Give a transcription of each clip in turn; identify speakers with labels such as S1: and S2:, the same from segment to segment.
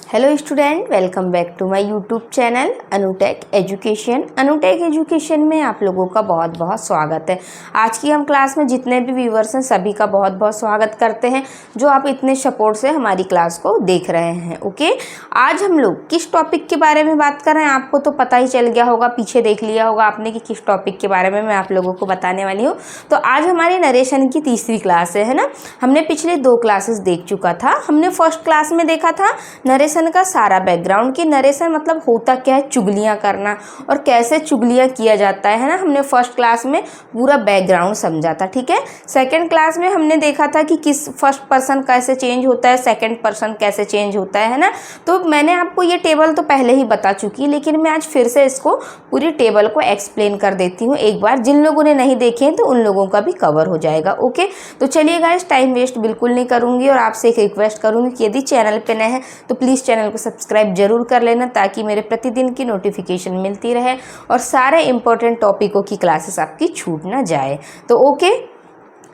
S1: Hello student, welcome back to my YouTube channel Anutech education. Anutech education में आप लोगों का बहुत बहुत स्वागत है। आज की हम क्लास में जितने भी व्यूवर्स हैं सभी का बहुत बहुत स्वागत करते हैं जो आप इतने सपोर्ट से हमारी क्लास को देख रहे हैं। ओके, आज हम लोग किस टॉपिक के बारे में बात कर रहे हैं आपको तो पता ही चल गया होगा, पीछे देख लिया होगा आपने कि किस टॉपिक के बारे में मैं आप लोगों को बताने वाली हूँ। तो आज हमारी नरेशन की तीसरी क्लास है ना। हमने पिछले 2 क्लासेस देख चुका था। हमने फर्स्ट क्लास में देखा था नरेशन का सारा बैकग्राउंड की नरेशन मतलब होता क्या है, चुगलियां करना और कैसे चुगलियां किया जाता है ना। हमने फर्स्ट क्लास में पूरा बैकग्राउंड समझा था। ठीक है, सेकंड क्लास में हमने देखा था कि किस फर्स्ट पर्सन कैसे चेंज होता है, सेकंड पर्सन कैसे चेंज होता है ना। तो मैंने आपको ये टेबल तो पहले ही बता चुकी, लेकिन मैं आज फिर से इसको पूरी टेबल को एक्सप्लेन कर देती हूँ एक बार। जिन लोगों ने नहीं देखे हैं तो उन लोगों का भी कवर हो जाएगा। ओके, तो चलिए गाइस, टाइम वेस्ट बिल्कुल नहीं करूँगी और आपसे एक रिक्वेस्ट करूँगी कि यदि चैनल पर नए हैं तो प्लीज़ चैनल को सब्सक्राइब जरूर कर लेना ताकि मेरे प्रतिदिन की नोटिफिकेशन मिलती रहे और सारे इंपॉर्टेंट टॉपिकों की क्लासेस आपकी छूट ना जाए। तो ओके,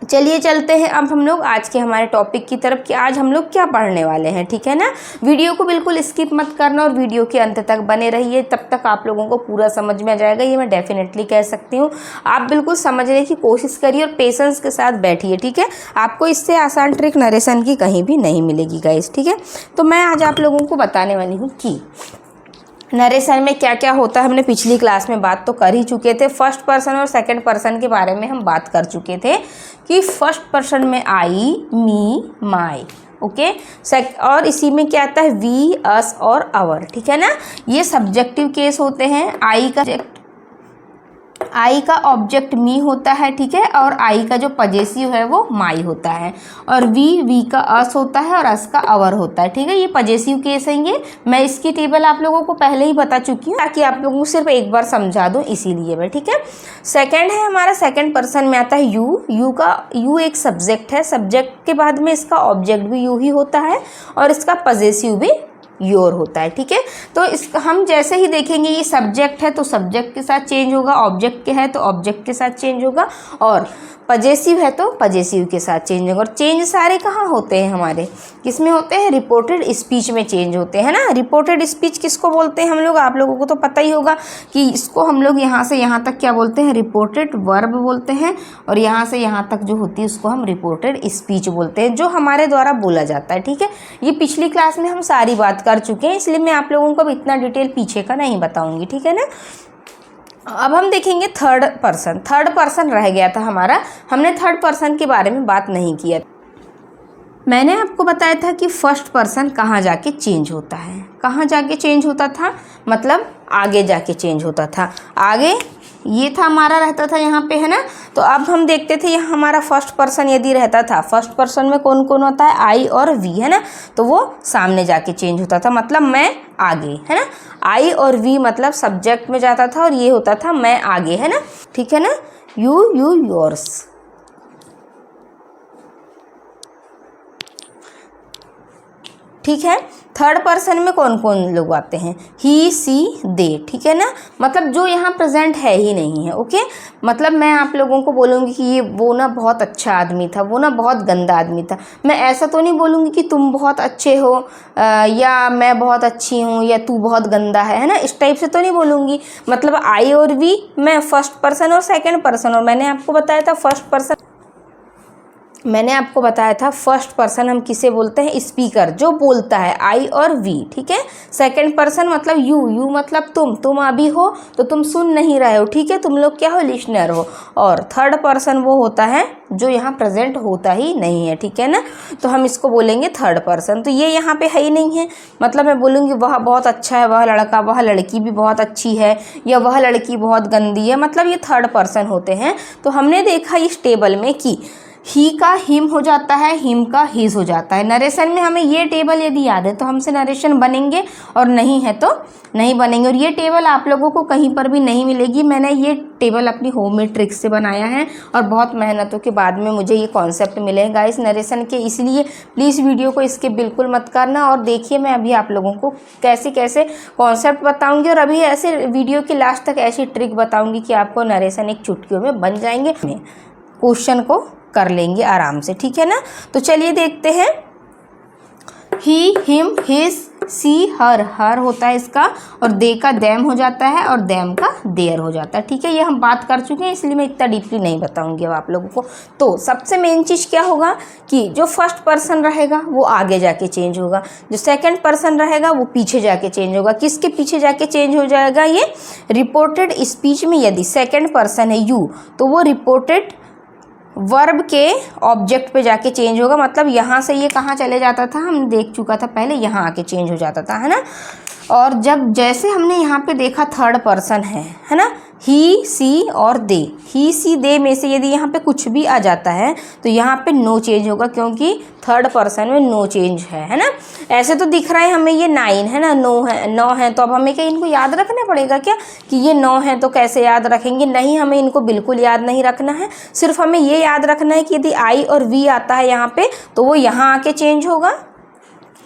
S1: चलिए चलते हैं अब हम लोग आज के हमारे टॉपिक की तरफ कि आज हम लोग क्या पढ़ने वाले हैं। ठीक है ना, वीडियो को बिल्कुल स्किप मत करना और वीडियो के अंत तक बने रहिए, तब तक आप लोगों को पूरा समझ में आ जाएगा, ये मैं डेफिनेटली कह सकती हूँ। आप बिल्कुल समझने की कोशिश करिए और पेशेंस के साथ बैठिए। ठीक है, आपको इससे आसान ट्रिक नरेशन की कहीं भी नहीं मिलेगी गाइस। ठीक है, तो मैं आज आप लोगों को बताने वाली हूँ कि नरेशन में क्या क्या होता है। हमने पिछली क्लास में बात तो कर ही चुके थे। फर्स्ट पर्सन और सेकंड पर्सन के बारे में हम बात कर चुके थे कि फर्स्ट पर्सन में आई, मी, माई। ओके, और इसी में क्या आता है, वी, अस और अवर। ठीक है ना, ये सब्जेक्टिव केस होते हैं। आई का ऑब्जेक्ट मी होता है। ठीक है, और आई का जो पजेसिव है वो माई होता है, और वी का अस होता है और अस का अवर होता है। ठीक है, ये पजेसिव केस है। ये मैं इसकी टेबल आप लोगों को पहले ही बता चुकी हूँ ताकि आप लोगों को सिर्फ एक बार समझा दूँ, इसीलिए मैं। ठीक है, सेकंड है हमारा, सेकंड पर्सन में आता है यू एक सब्जेक्ट है। सब्जेक्ट के बाद में इसका ऑब्जेक्ट भी यू ही होता है और इसका पजेसिव भी योर होता है। ठीक है, तो इसका हम जैसे ही देखेंगे ये सब्जेक्ट है तो सब्जेक्ट के साथ चेंज होगा, ऑब्जेक्ट के है तो ऑब्जेक्ट के साथ चेंज होगा, और पजेसिव है तो पजेसिव के साथ चेंज होगा। और चेंज सारे कहाँ होते हैं हमारे, किसमें होते हैं, रिपोर्टेड स्पीच में चेंज होते हैं ना। रिपोर्टेड स्पीच किसको बोलते हैं हम लोग, आप लोगों को तो पता ही होगा कि इसको हम लोग यहाँ से यहाँ तक क्या बोलते हैं, रिपोर्टेड वर्ब बोलते हैं, और यहाँ से यहाँ तक जो होती है उसको हम रिपोर्टेड स्पीच बोलते हैं, जो हमारे द्वारा बोला जाता है। ठीक है, ये पिछली क्लास में हम सारी बात कर चुके हैं, इसलिए मैं आप लोगों को इतना डिटेल पीछे का नहीं बताऊंगी। ठीक है ना, अब हम देखेंगे थर्ड पर्सन। थर्ड पर्सन रह गया था हमारा, हमने थर्ड पर्सन के बारे में बात नहीं किया। मैंने आपको बताया था कि फर्स्ट पर्सन कहाँ जाके चेंज होता है, कहाँ जाके चेंज होता था, मतलब आगे जाके चेंज होता था। आगे ये था हमारा, रहता था यहाँ पे, है ना। तो अब हम देखते थे यहाँ हमारा फर्स्ट पर्सन यदि रहता था, फर्स्ट पर्सन में कौन कौन होता है, आई और वी, है ना। तो वो सामने जाके चेंज होता था, मतलब मैं आगे, है ना। आई और वी मतलब सब्जेक्ट में जाता था और ये होता था मैं आगे, है ना। ठीक है ना, यू, योर्स। ठीक है, थर्ड पर्सन में कौन कौन लोग आते हैं, ही, सी, दे। ठीक है ना, मतलब जो यहाँ प्रेजेंट है ही नहीं है। ओके, मतलब मैं आप लोगों को बोलूँगी कि ये वो ना बहुत अच्छा आदमी था, वो ना बहुत गंदा आदमी था। मैं ऐसा तो नहीं बोलूँगी कि तुम बहुत अच्छे हो या मैं बहुत अच्छी हूँ या तू बहुत गंदा है ना, इस टाइप से तो नहीं बोलूँगी। मतलब आई और वी, मैं फर्स्ट पर्सन और सेकेंड पर्सन, और मैंने आपको बताया था फर्स्ट पर्सन हम किसे बोलते हैं, स्पीकर, जो बोलता है, आई और वी। ठीक है, सेकंड पर्सन मतलब यू मतलब तुम अभी हो तो तुम सुन नहीं रहे हो। ठीक है, तुम लोग क्या हो, लिसनर हो। और थर्ड पर्सन वो होता है जो यहाँ प्रेजेंट होता ही नहीं है। ठीक है ना, तो हम इसको बोलेंगे थर्ड पर्सन। तो ये यहाँ पे है ही नहीं है, मतलब मैं बोलूँगी वह बहुत अच्छा है, वह लड़का, वह लड़की भी बहुत अच्छी है, या वह लड़की बहुत गंदी है, मतलब ये थर्ड पर्सन होते हैं। तो हमने देखा इस टेबल में कि ही का हिम हो जाता है, हिम का हिज हो जाता है। नरेशन में हमें ये टेबल यदि याद है तो हमसे नरेशन बनेंगे, और नहीं है तो नहीं बनेंगे। और ये टेबल आप लोगों को कहीं पर भी नहीं मिलेगी। मैंने ये टेबल अपनी होममेड ट्रिक से बनाया है और बहुत मेहनतों के बाद में मुझे ये कॉन्सेप्ट मिले हैं गाइस नरेशन के, इसलिए प्लीज़ वीडियो को इसके बिल्कुल मत करना। और देखिए मैं अभी आप लोगों को कैसे कैसे कॉन्सेप्ट बताऊँगी, और अभी ऐसे वीडियो के लास्ट तक ऐसी ट्रिक बताऊँगी कि आपको नरेशन एक चुटकियों में बन जाएंगे। क्वेश्चन को कर लेंगे आराम से। ठीक है ना, तो चलिए देखते हैं। ही, हिम, हिज, सी हर, हर होता है इसका, और दे का देम हो जाता है, और देम का देयर हो जाता है। ठीक है, ये हम बात कर चुके हैं, इसलिए मैं इतना डीपली नहीं बताऊंगी अब आप लोगों को। तो सबसे मेन चीज़ क्या होगा कि जो फर्स्ट पर्सन रहेगा वो आगे जाके चेंज होगा, जो सेकंड पर्सन रहेगा वो पीछे जाके चेंज होगा। किसके पीछे जाके चेंज हो जाएगा? ये रिपोर्टेड स्पीच में यदि सेकंड पर्सन है यू, तो वो रिपोर्टेड वर्ब के ऑब्जेक्ट पे जाके चेंज होगा। मतलब यहाँ से ये कहाँ चले जाता था, हमने देख चुका था पहले, यहाँ आके चेंज हो जाता था, है ना। और जब जैसे हमने यहाँ पे देखा थर्ड पर्सन है ना, ही सी और दे, ही सी दे में से यदि यहाँ पे कुछ भी आ जाता है तो यहाँ पे नो चेंज होगा, क्योंकि थर्ड पर्सन में नो चेंज है ना। ऐसे तो दिख रहा है हमें ये 9 है ना, 9 है, तो अब हमें क्या इनको याद रखना पड़ेगा क्या कि ये 9 है, तो कैसे याद रखेंगे? नहीं, हमें इनको बिल्कुल याद नहीं रखना है। सिर्फ हमें ये याद रखना है कि यदि आई और वी आता है यहाँ पे तो वो यहाँ आके चेंज होगा।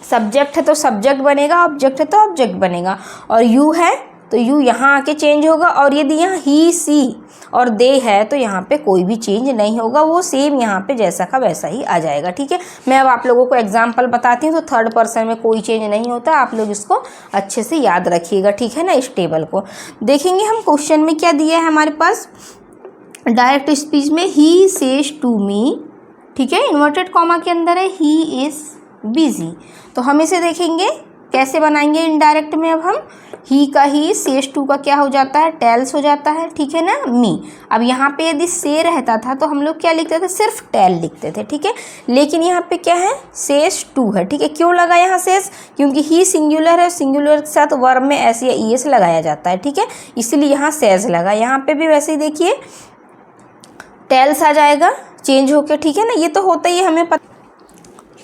S1: सब्जेक्ट है तो सब्जेक्ट बनेगा, ऑब्जेक्ट है तो ऑब्जेक्ट बनेगा, और यू है तो यू यहाँ आके चेंज होगा। और यदि यहाँ ही सी और दे है तो यहाँ पे कोई भी चेंज नहीं होगा, वो सेम यहाँ पे जैसा का वैसा ही आ जाएगा। ठीक है, मैं अब आप लोगों को एग्जांपल बताती हूँ। तो थर्ड पर्सन में कोई चेंज नहीं होता, आप लोग इसको अच्छे से याद रखिएगा। ठीक है ना, इस टेबल को देखेंगे हम। क्वेश्चन में क्या दिया है हमारे पास, डायरेक्ट स्पीच में ही सेज टू मी, ठीक है, इन्वर्टेड कॉमा के अंदर है ही इज बिजी। तो हम इसे देखेंगे कैसे बनाएंगे इनडायरेक्ट में। अब हम ही का ही, सेज टू का क्या हो जाता है, टेल्स हो जाता है। ठीक है ना, मी। अब यहाँ पे यदि से रहता था तो हम लोग क्या लिखते थे, सिर्फ टेल लिखते थे। ठीक है, लेकिन यहाँ पे क्या है, सेज टू है। ठीक है, क्यों लगा यहाँ सेज? क्योंकि ही सिंगुलर है, सिंगुलर के साथ वर्ब में एस या ई एस लगाया जाता है। ठीक है, इसलिए यहाँ सेज लगा। यहाँ पे भी वैसे ही देखिए टेल्स आ जाएगा चेंज होके। ठीक है ना, ये तो होता ही हमें पता,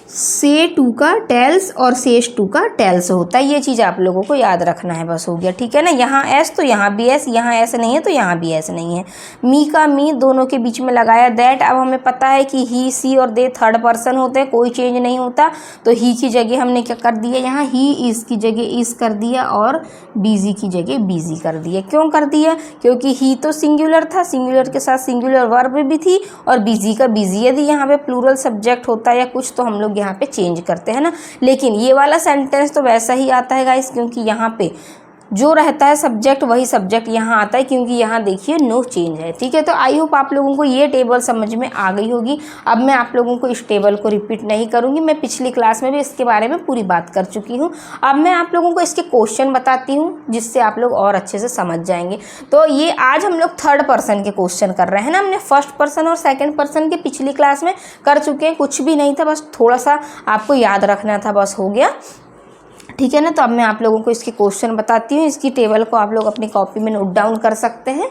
S1: से टू का टेल्स और सेज टू का टेल्स होता है। ये चीज़ आप लोगों को याद रखना है, बस हो गया। ठीक है ना, यहाँ एस तो यहाँ भी एस, यहाँ एस नहीं है तो यहाँ भी एस नहीं है। मी का मी दोनों के बीच में लगाया दैट। अब हमें पता है कि ही सी और दे थर्ड पर्सन होते हैं, कोई चेंज नहीं होता। तो ही की जगह हमने क्या कर दिया, यहाँ ही इज की जगह इज कर दिया और बिजी की जगह बिजी कर दिया। क्यों कर दिया? क्योंकि ही तो सिंगुलर था, सिंगुलर के साथ सिंगुलर वर्ब भी थी, और बिजी का बिजी। यदि यहाँ पे प्लूरल सब्जेक्ट होता है या कुछ तो हम लोग यहाँ पे चेंज करते हैं ना। लेकिन ये वाला सेंटेंस तो वैसा ही आता है गाइस, क्योंकि यहाँ पे जो रहता है सब्जेक्ट वही सब्जेक्ट यहाँ आता है, क्योंकि यहाँ देखिए नो चेंज है। ठीक है, तो आई होप आप लोगों को ये टेबल समझ में आ गई होगी। अब मैं आप लोगों को इस टेबल को रिपीट नहीं करूँगी, मैं पिछली क्लास में भी इसके बारे में पूरी बात कर चुकी हूँ। अब मैं आप लोगों को इसके क्वेश्चन बताती हूँ, जिससे आप लोग और अच्छे से समझ जाएंगे। तो ये आज हम लोग थर्ड पर्सन के क्वेश्चन कर रहे हैं ना। हमने फर्स्ट पर्सन और सेकेंड पर्सन के पिछली क्लास में कर चुके हैं, कुछ भी नहीं था, बस थोड़ा सा आपको याद रखना था, बस हो गया। ठीक है ना, तो अब मैं आप लोगों को इसके क्वेश्चन बताती हूँ। इसकी टेबल को आप लोग अपनी कॉपी में नोट डाउन कर सकते हैं।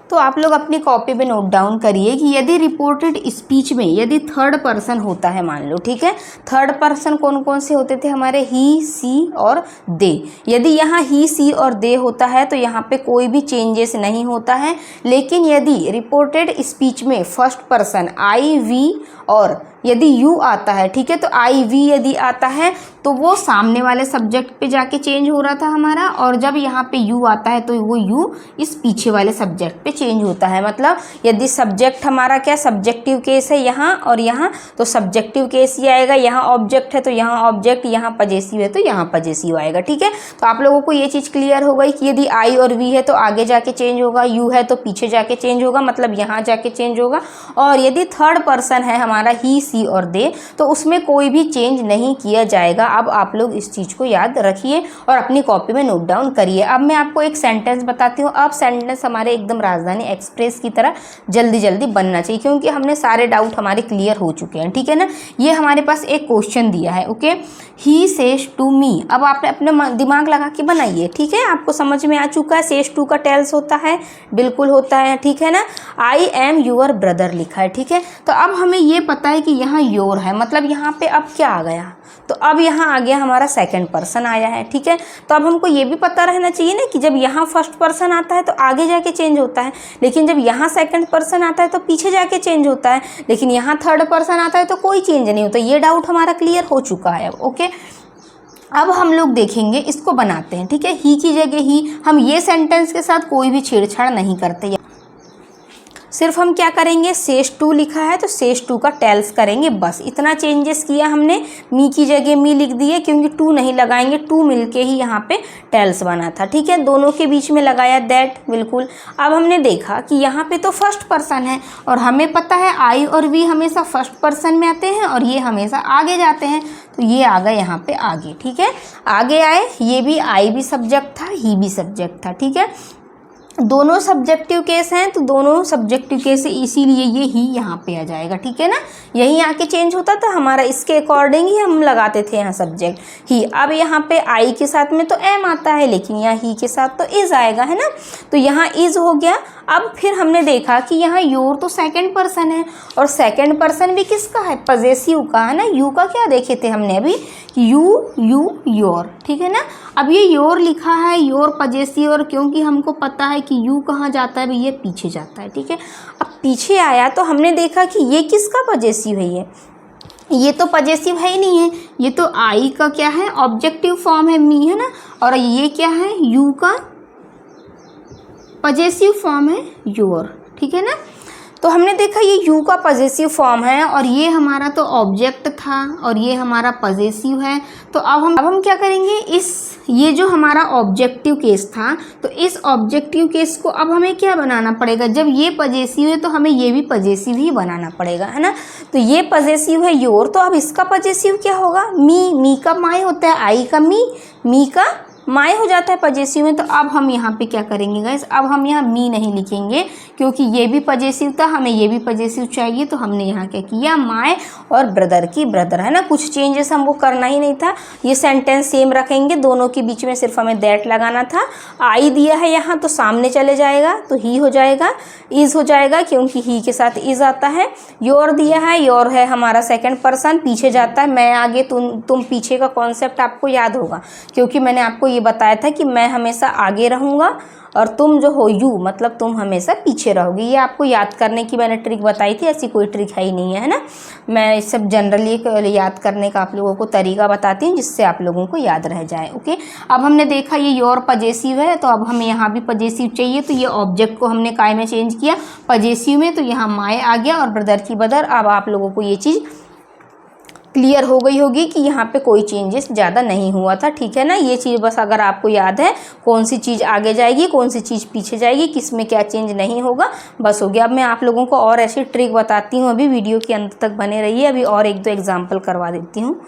S1: तो आप लोग अपनी कॉपी में नोट डाउन करिए कि यदि रिपोर्टेड स्पीच में यदि थर्ड पर्सन होता है, मान लो, ठीक है, थर्ड पर्सन कौन कौन से होते थे हमारे, ही सी और दे। यदि यहाँ ही सी और दे होता है तो यहाँ पे कोई भी चेंजेस नहीं होता है। लेकिन यदि रिपोर्टेड स्पीच में फर्स्ट पर्सन आई वी और यदि यू आता है, ठीक है, तो आई वी यदि आता है तो वो सामने वाले सब्जेक्ट पे जाके चेंज हो रहा था हमारा, और जब यहाँ पे यू आता है तो वो यू इस पीछे वाले सब्जेक्ट पे चेंज होता है। मतलब यदि सब्जेक्ट हमारा क्या सब्जेक्टिव केस है यहाँ और यहाँ, तो सब्जेक्टिव केस ही आएगा। यहाँ ऑब्जेक्ट है तो यहाँ ऑब्जेक्ट, यहाँ पजेसिव है तो यहाँ पजेसिव आएगा। ठीक है, तो आप लोगों को ये चीज़ क्लियर हो गई कि यदि आई और वी है तो आगे जाके चेंज होगा, यू है तो पीछे जाके चेंज होगा, मतलब यहाँ जाके चेंज होगा। और यदि थर्ड पर्सन है हमारा ही सी और दे तो उसमें कोई भी चेंज नहीं किया जाएगा। अब आप लोग इस चीज़ को याद रखिए और अपनी कॉपी में नोट डाउन करिए। अब मैं आपको एक सेंटेंस बताती हूँ। अब सेंटेंस हमारे एकदम राजधानी एक्सप्रेस की तरह जल्दी जल्दी बनना चाहिए, क्योंकि हमने सारे डाउट हमारे क्लियर हो चुके हैं। ठीक है ना, ये हमारे पास एक क्वेश्चन दिया है, okay, he says to me. अब आपने अपने दिमाग लगा के बनाइए। ठीक है, आपको समझ में आ चुका है सेज टू का टेल्स होता है, बिल्कुल होता है। ठीक है ना, आई एम योर ब्रदर लिखा है। ठीक है, तो अब हमें ये पता है कि यहाँ योर है, मतलब यहाँ पे अब क्या आ गया, तो अब यहाँ आ गया हमारा सेकंड पर्सन आया है। ठीक है, तो अब हमको ये भी पता रहना चाहिए ना कि जब यहाँ फर्स्ट पर्सन आता है तो आगे जाके चेंज होता है, लेकिन जब यहाँ सेकंड पर्सन आता है तो पीछे जाके चेंज होता है, लेकिन यहाँ थर्ड पर्सन आता है तो कोई चेंज नहीं होता। ये डाउट हमारा क्लियर हो चुका है अब। ओके, अब हम लोग देखेंगे, इसको बनाते हैं। ठीक है, ही की जगह ही, हम ये सेंटेंस के साथ कोई भी छेड़छाड़ नहीं करते। सिर्फ हम क्या करेंगे, शेष 2 लिखा है तो शेष 2 का टेल्स करेंगे, बस इतना चेंजेस किया हमने। मी की जगह मी लिख दिए क्योंकि 2 नहीं लगाएंगे, 2 मिलके ही यहाँ पे टेल्स बना था, ठीक है। दोनों के बीच में लगाया दैट, बिल्कुल। अब हमने देखा कि यहाँ पे तो फर्स्ट पर्सन है और हमें पता है आई और वी हमेशा फर्स्ट पर्सन में आते हैं और ये हमेशा आगे जाते हैं, तो ये आ गए यहाँ पे आगे, ठीक है। आगे आए, ये भी आई भी सब्जेक्ट था, ही भी सब्जेक्ट था, ठीक है। दोनों सब्जेक्टिव केस हैं तो दोनों सब्जेक्टिव केस इसीलिए ये ही यहाँ पे आ जाएगा, ठीक है ना। यहीं आके चेंज होता था हमारा, इसके अकॉर्डिंग ही हम लगाते थे यहाँ सब्जेक्ट ही। अब यहाँ पे आई के साथ में तो एम आता है, लेकिन यहाँ ही के साथ तो इज आएगा, है ना। तो यहाँ इज हो गया। अब फिर हमने देखा कि यहाँ योर तो सेकंड पर्सन है और सेकंड पर्सन भी किसका है, पजेसिव का, है ना। यू का क्या देखे थे हमने अभी, यू योर, ठीक है ना। अब ये योर लिखा है, योर पजेसिव, और क्योंकि हमको पता है कि यू कहाँ जाता है, ये पीछे जाता है, ठीक है। अब पीछे आया तो हमने देखा कि ये किसका पजेसिव है, ये तो पजेसिव है ही नहीं है, ये तो आई का क्या है, ऑब्जेक्टिव फॉर्म है, मी, है ना। और ये क्या है, यू का पजेसिव फॉर्म है, योर, ठीक है ना। तो हमने देखा ये यू का पजेसिव फॉर्म है और ये हमारा तो ऑब्जेक्ट था और ये हमारा पजेसिव है। तो अब हम क्या करेंगे, ये जो हमारा ऑब्जेक्टिव केस था, तो इस ऑब्जेक्टिव केस को अब हमें क्या बनाना पड़ेगा, जब ये पजेसिव है तो हमें ये भी पजेसिव ही बनाना पड़ेगा, है ना। तो ये पजेसिव है योर, तो अब इसका पजेसिव क्या होगा, मी का माई होता है, आई का मी का माई हो जाता है पजेसिव में। तो अब हम यहाँ पे क्या करेंगे गाइस, अब हम यहाँ मी नहीं लिखेंगे क्योंकि ये भी पजेसिव था, हमें ये भी पजेसिव चाहिए, तो हमने यहाँ क्या किया, माई और ब्रदर की ब्रदर, है ना। कुछ चेंजेस हमको करना ही नहीं था, ये सेंटेंस सेम रखेंगे, दोनों के बीच में सिर्फ हमें दैट लगाना था। आई दिया है यहाँ तो सामने चले जाएगा तो ही हो जाएगा, इज हो जाएगा क्योंकि ही के साथ इज आता है। योर दिया है, योर है हमारा सेकेंड पर्सन, पीछे जाता है, मैं आगे तुम पीछे का कॉन्सेप्ट आपको याद होगा क्योंकि मैंने आपको ये बताया था कि मैं हमेशा आगे रहूँगा और तुम जो हो यू मतलब तुम हमेशा पीछे रहोगे। ये आपको याद करने की मैंने ट्रिक बताई थी, ऐसी कोई ट्रिक है ही नहीं है ना। मैं सब जनरली याद करने का आप लोगों को तरीका बताती हूँ जिससे आप लोगों को याद रह जाए। ओके, अब हमने देखा ये योर पजेसिव है तो अब हमें यहाँ भी पजेसिव चाहिए, तो ये ऑब्जेक्ट को हमने काय में चेंज किया, पजेसिव में, तो यहाँ माय आ गया और ब्रदर की ब्रदर। अब आप लोगों को ये चीज़ क्लियर हो गई होगी कि यहाँ पे कोई चेंजेस ज़्यादा नहीं हुआ था, ठीक है ना। ये चीज़ बस अगर आपको याद है कौन सी चीज़ आगे जाएगी कौन सी चीज़ पीछे जाएगी, किस में क्या चेंज नहीं होगा, बस हो गया। अब मैं आप लोगों को और ऐसी ट्रिक बताती हूँ, अभी वीडियो के अंत तक बने रहिए, अभी और एक दो एग्जाम्पल करवा देती हूँ।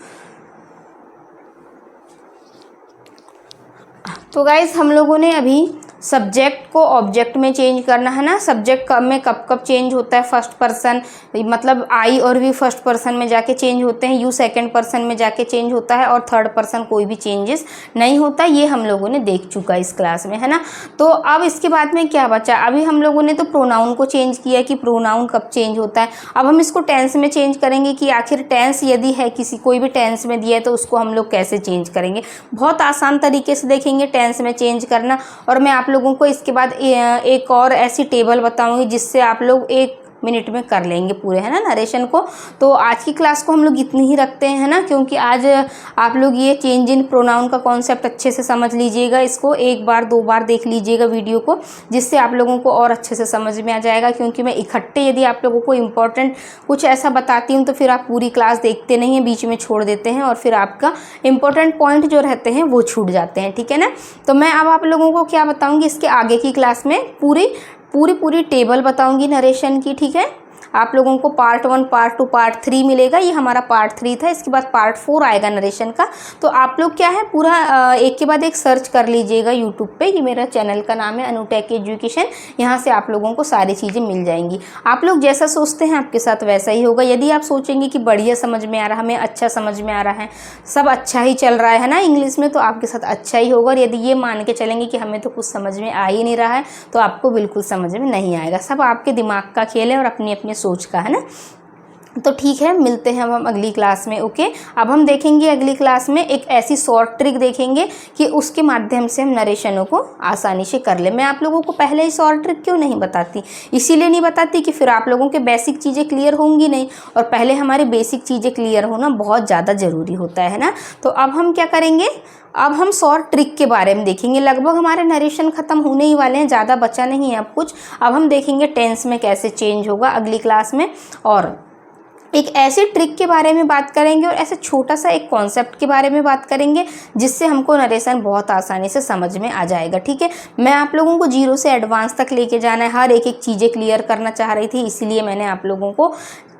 S1: तो गाइज हम लोगों ने अभी सब्जेक्ट को ऑब्जेक्ट में चेंज करना है ना। सब्जेक्ट कब में कब चेंज होता है, फर्स्ट पर्सन मतलब आई और वी फर्स्ट पर्सन में जाके चेंज होते हैं, यू सेकंड पर्सन में जाके चेंज होता है और थर्ड पर्सन कोई भी चेंजेस नहीं होता। ये हम लोगों ने देख चुका इस क्लास में, है ना। तो अब इसके बाद में क्या बचा, अभी हम लोगों ने तो प्रोनाउन को चेंज किया कि प्रोनाउन कब चेंज होता है। अब हम इसको टेंस में चेंज करेंगे कि आखिर टेंस यदि है किसी कोई भी टेंस में दिया है तो उसको हम लोग कैसे चेंज करेंगे। बहुत आसान तरीके से देखेंगे टेंस में चेंज करना। और मैं आप लोगों को इसके बाद एक और ऐसी टेबल बताऊंगी जिससे आप लोग 1 मिनट में कर लेंगे पूरे, है ना, नरेशन को। तो आज की क्लास को हम लोग इतनी ही रखते हैं, है ना, क्योंकि आज आप लोग ये चेंज इन प्रोनाउन का कॉन्सेप्ट अच्छे से समझ लीजिएगा। इसको 1 बार 2 बार देख लीजिएगा वीडियो को, जिससे आप लोगों को और अच्छे से समझ में आ जाएगा। क्योंकि मैं इकट्ठे यदि आप लोगों को इम्पोर्टेंट कुछ ऐसा बताती हूँ तो फिर आप पूरी क्लास देखते नहीं हैं, बीच में छोड़ देते हैं और फिर आपका इंपॉर्टेंट पॉइंट जो रहते हैं वो छूट जाते हैं, ठीक है ना। तो मैं अब आप लोगों को क्या बताऊँगी, इसके आगे की क्लास में पूरी टेबल बताऊंगी नरेशन की, ठीक है। आप लोगों को पार्ट 1 पार्ट 2 पार्ट 3 मिलेगा, ये हमारा पार्ट 3 था। इसके बाद पार्ट 4 आएगा नरेशन का। तो आप लोग क्या है पूरा एक के बाद एक सर्च कर लीजिएगा यूट्यूब पे, ये मेरा चैनल का नाम है अनुटेक एजुकेशन। यहाँ से आप लोगों को सारी चीज़ें मिल जाएंगी। आप लोग जैसा सोचते हैं आपके साथ वैसा ही होगा। यदि आप सोचेंगे कि बढ़िया समझ में आ रहा है, हमें अच्छा समझ में आ रहा है, सब अच्छा ही चल रहा है ना इंग्लिश में, तो आपके साथ अच्छा ही होगा। और यदि ये मान के चलेंगे कि हमें तो कुछ समझ में आ ही नहीं रहा है तो आपको बिल्कुल समझ में नहीं आएगा। सब आपके दिमाग का खेल है और अपनी अपनी सोच का, है ना। तो ठीक है, मिलते हैं अब हम अगली क्लास में। ओके, अब हम देखेंगे अगली क्लास में एक ऐसी शॉर्ट ट्रिक देखेंगे कि उसके माध्यम से हम नरेशनों को आसानी से कर ले। मैं आप लोगों को पहले ही शॉर्ट ट्रिक क्यों नहीं बताती, इसीलिए नहीं बताती कि फिर आप लोगों के बेसिक चीज़ें क्लियर होंगी नहीं, और पहले हमारी बेसिक चीज़ें क्लियर होना बहुत ज़्यादा ज़रूरी होता है ना। तो अब हम क्या करेंगे, अब हम शॉर्ट ट्रिक के बारे में देखेंगे। लगभग हमारे नरेशन ख़त्म होने ही वाले हैं, ज़्यादा बचा नहीं है अब कुछ। अब हम देखेंगे टेंस में कैसे चेंज होगा अगली क्लास में, और एक ऐसी ट्रिक के बारे में बात करेंगे और ऐसे छोटा सा एक कॉन्सेप्ट के बारे में बात करेंगे जिससे हमको नरेशन बहुत आसानी से समझ में आ जाएगा। ठीक है, मैं आप लोगों को 0 से एडवांस तक लेके जाना है, हर एक चीज़ें क्लियर करना चाह रही थी, इसीलिए मैंने आप लोगों को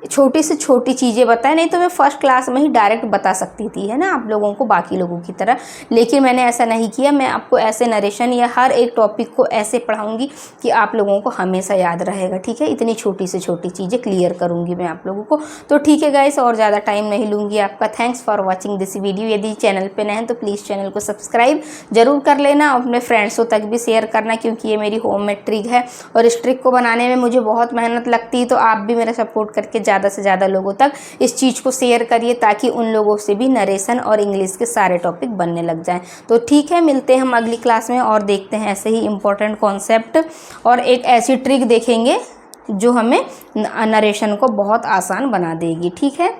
S1: छोटी से छोटी चीज़ें बताएं, नहीं तो मैं फर्स्ट क्लास में ही डायरेक्ट बता सकती थी, है ना, आप लोगों को बाकी लोगों की तरह। लेकिन मैंने ऐसा नहीं किया, मैं आपको ऐसे नरेशन या हर एक टॉपिक को ऐसे पढ़ाऊंगी कि आप लोगों को हमेशा याद रहेगा। ठीक है, इतनी छोटी से छोटी चीज़ें क्लियर करूंगी मैं आप लोगों को। तो ठीक है गाइस, और ज़्यादा टाइम नहीं लूँगी आपका। Thanks for watching this video. यदि चैनल पर नए हैं तो प्लीज़ चैनल को सब्सक्राइब जरूर कर लेना, और अपने फ्रेंड्सों तक भी शेयर करना, क्योंकि ये मेरी होममेड ट्रिक है और इस ट्रिक को बनाने में मुझे बहुत मेहनत लगती है। तो आप भी मेरा सपोर्ट करके ज़्यादा से ज़्यादा लोगों तक इस चीज़ को शेयर करिए, ताकि उन लोगों से भी नरेशन और इंग्लिश के सारे टॉपिक बनने लग जाएं। तो ठीक है, मिलते हैं हम अगली क्लास में और देखते हैं ऐसे ही इम्पोर्टेंट कॉन्सेप्ट और एक ऐसी ट्रिक देखेंगे जो हमें नरेशन को बहुत आसान बना देगी। ठीक है।